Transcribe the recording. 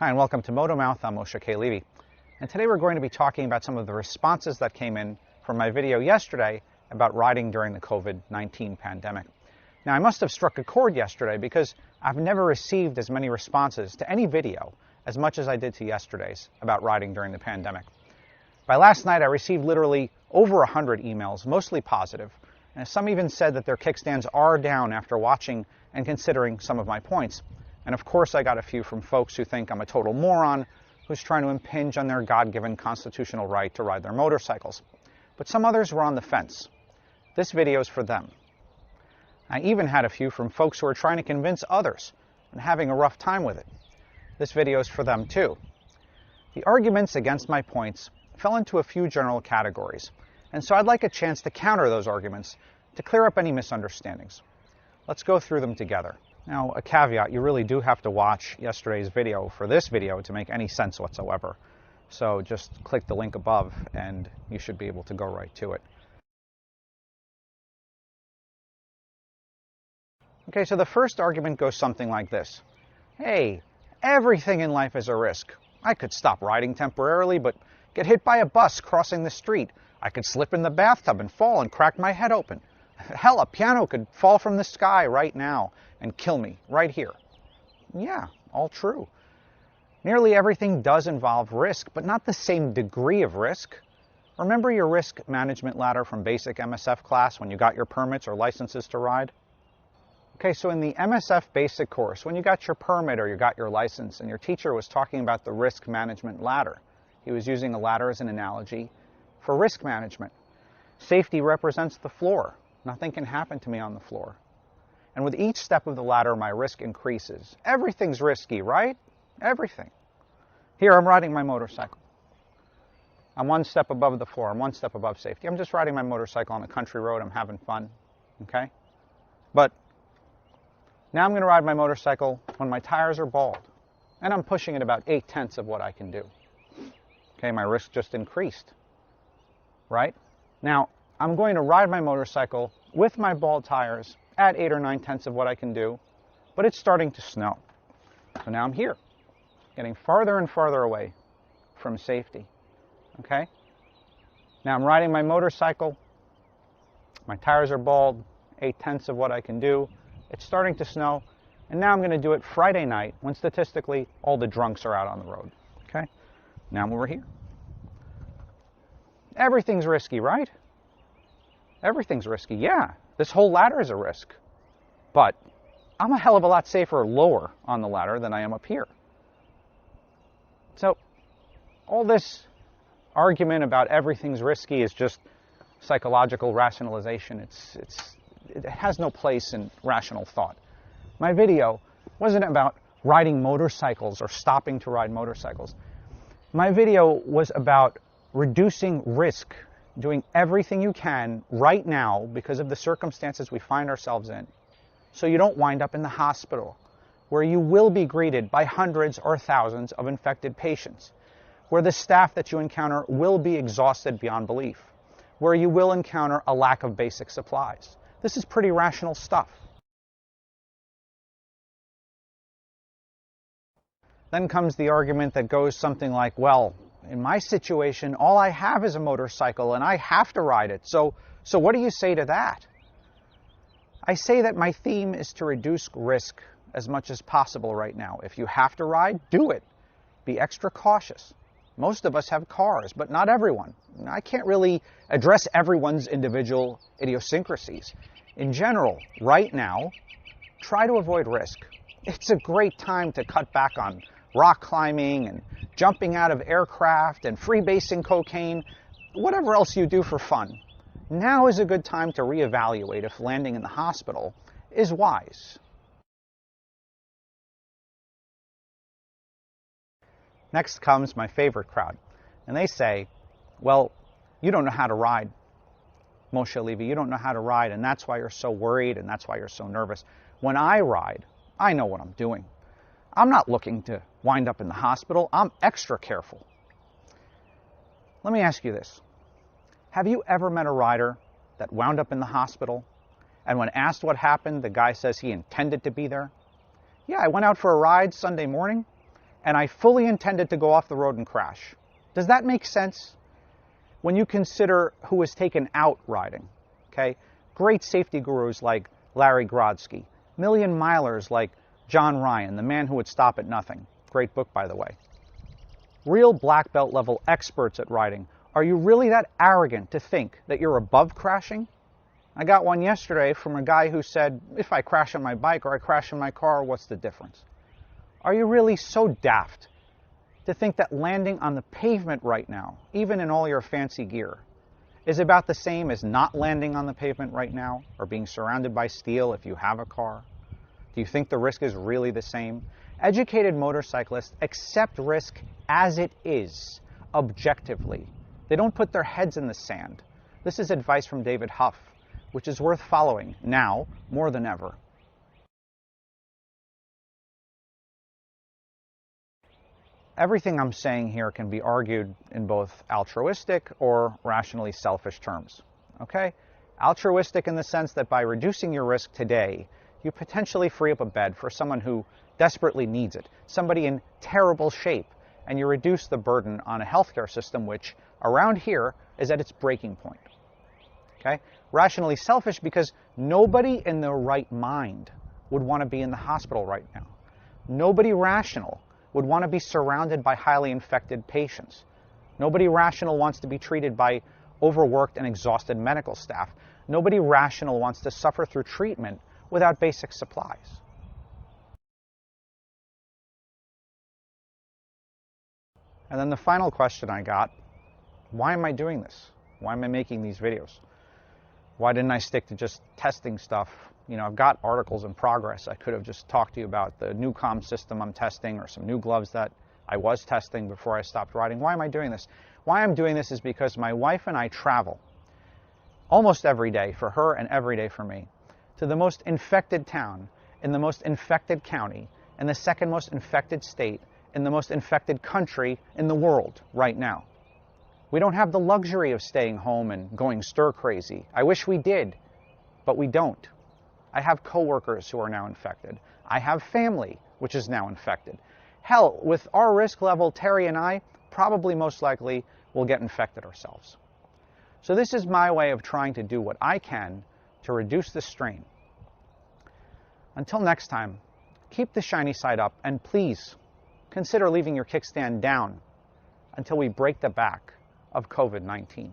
Hi, and welcome to Moto Mouth. I'm Moshe Levy. And today we're going to be talking about some of the responses that came in from my video yesterday about riding during the COVID-19 pandemic. Now, I must have struck a chord yesterday because I've never received as many responses to any video as much as I did to yesterday's about riding during the pandemic. By last night, I received literally over 100 emails, mostly positive. And some even said that their kickstands are down after watching and considering some of my points. And of course, I got a few from folks who think I'm a total moron who's trying to impinge on their God-given constitutional right to ride their motorcycles. But some others were on the fence. This video is for them. I even had a few from folks who are trying to convince others and having a rough time with it. This video is for them too. The arguments against my points fell into a few general categories, and so I'd like a chance to counter those arguments to clear up any misunderstandings. Let's go through them together. Now, a caveat, you really do have to watch yesterday's video for this video to make any sense whatsoever. So just click the link above and you should be able to go right to it. Okay, so the first argument goes something like this. Hey, everything in life is a risk. I could stop riding temporarily, but get hit by a bus crossing the street. I could slip in the bathtub and fall and crack my head open. Hell, a piano could fall from the sky right now and kill me right here. Yeah, all true. Nearly everything does involve risk, but not the same degree of risk. Remember your risk management ladder from basic MSF class when you got your permits or licenses to ride? Okay, so in the MSF basic course, when you got your permit or you got your license and your teacher was talking about the risk management ladder, he was using a ladder as an analogy for risk management. Safety represents the floor. Nothing can happen to me on the floor. And with each step of the ladder, my risk increases. Everything's risky, right? Everything. Here, I'm riding my motorcycle. I'm one step above the floor. I'm one step above safety. I'm just riding my motorcycle on a country road. I'm having fun, okay? But now I'm going to ride my motorcycle when my tires are bald. And I'm pushing it about 8/10 of what I can do. Okay, my risk just increased, right? Now, I'm going to ride my motorcycle with my bald tires at 8 or 9/10 of what I can do, but it's starting to snow. So now I'm here, getting farther and farther away from safety, okay? Now I'm riding my motorcycle, my tires are bald, 8/10 of what I can do, it's starting to snow, and now I'm going to do it Friday night when statistically all the drunks are out on the road, okay? Now I'm over here. Everything's risky, right? Everything's risky, yeah. This whole ladder is a risk. But I'm a hell of a lot safer lower on the ladder than I am up here. So all this argument about everything's risky is just psychological rationalization. It has no place in rational thought. My video wasn't about riding motorcycles or stopping to ride motorcycles. My video was about reducing risk, doing everything you can right now because of the circumstances we find ourselves in, so you don't wind up in the hospital, where you will be greeted by hundreds or thousands of infected patients, where the staff that you encounter will be exhausted beyond belief, where you will encounter a lack of basic supplies. This is pretty rational stuff. Then comes the argument that goes something like, well, in my situation, all I have is a motorcycle and I have to ride it. So what do you say to that? I say that my theme is to reduce risk as much as possible right now. If you have to ride, do it. Be extra cautious. Most of us have cars, but not everyone. I can't really address everyone's individual idiosyncrasies. In general, right now, try to avoid risk. It's a great time to cut back on rock climbing and jumping out of aircraft and freebasing cocaine, whatever else you do for fun. Now is a good time to reevaluate if landing in the hospital is wise. Next comes my favorite crowd, and they say, well, you don't know how to ride, Moshe Levy. You don't know how to ride, and that's why you're so worried, and that's why you're so nervous. When I ride, I know what I'm doing. I'm not looking to wind up in the hospital. I'm extra careful. Let me ask you this. Have you ever met a rider that wound up in the hospital, and when asked what happened, the guy says he intended to be there? Yeah, I went out for a ride Sunday morning, and I fully intended to go off the road and crash. Does that make sense? When you consider who was taken out riding, okay? Great safety gurus like Larry Grodsky, million milers like John Ryan, the man who would stop at nothing. Great book, by the way. Real black belt level experts at riding. Are you really that arrogant to think that you're above crashing? I got one yesterday from a guy who said, if I crash on my bike or I crash in my car, what's the difference? Are you really so daft to think that landing on the pavement right now, even in all your fancy gear, is about the same as not landing on the pavement right now or being surrounded by steel if you have a car? Do you think the risk is really the same? Educated motorcyclists accept risk as it is, objectively. They don't put their heads in the sand. This is advice from David Huff, which is worth following now more than ever. Everything I'm saying here can be argued in both altruistic or rationally selfish terms. Okay? Altruistic in the sense that by reducing your risk today, you potentially free up a bed for someone who desperately needs it, somebody in terrible shape, and you reduce the burden on a healthcare system which, around here, is at its breaking point. Okay? Rationally selfish because nobody in their right mind would want to be in the hospital right now. Nobody rational would want to be surrounded by highly infected patients. Nobody rational wants to be treated by overworked and exhausted medical staff. Nobody rational wants to suffer through treatment without basic supplies. And then the final question I got, why am I doing this? Why am I making these videos? Why didn't I stick to just testing stuff? You know, I've got articles in progress. I could have just talked to you about the new comm system I'm testing or some new gloves that I was testing before I stopped riding. Why am I doing this? Why I'm doing this is because my wife and I travel almost every day for her and every day for me to the most infected town in the most infected county in the second most infected state in the most infected country in the world right now. We don't have the luxury of staying home and going stir crazy. I wish we did, but we don't. I have coworkers who are now infected. I have family which is now infected. Hell, with our risk level, Terry and I probably most likely will get infected ourselves. So this is my way of trying to do what I can to reduce the strain. Until next time, keep the shiny side up and please consider leaving your kickstand down until we break the back of COVID-19.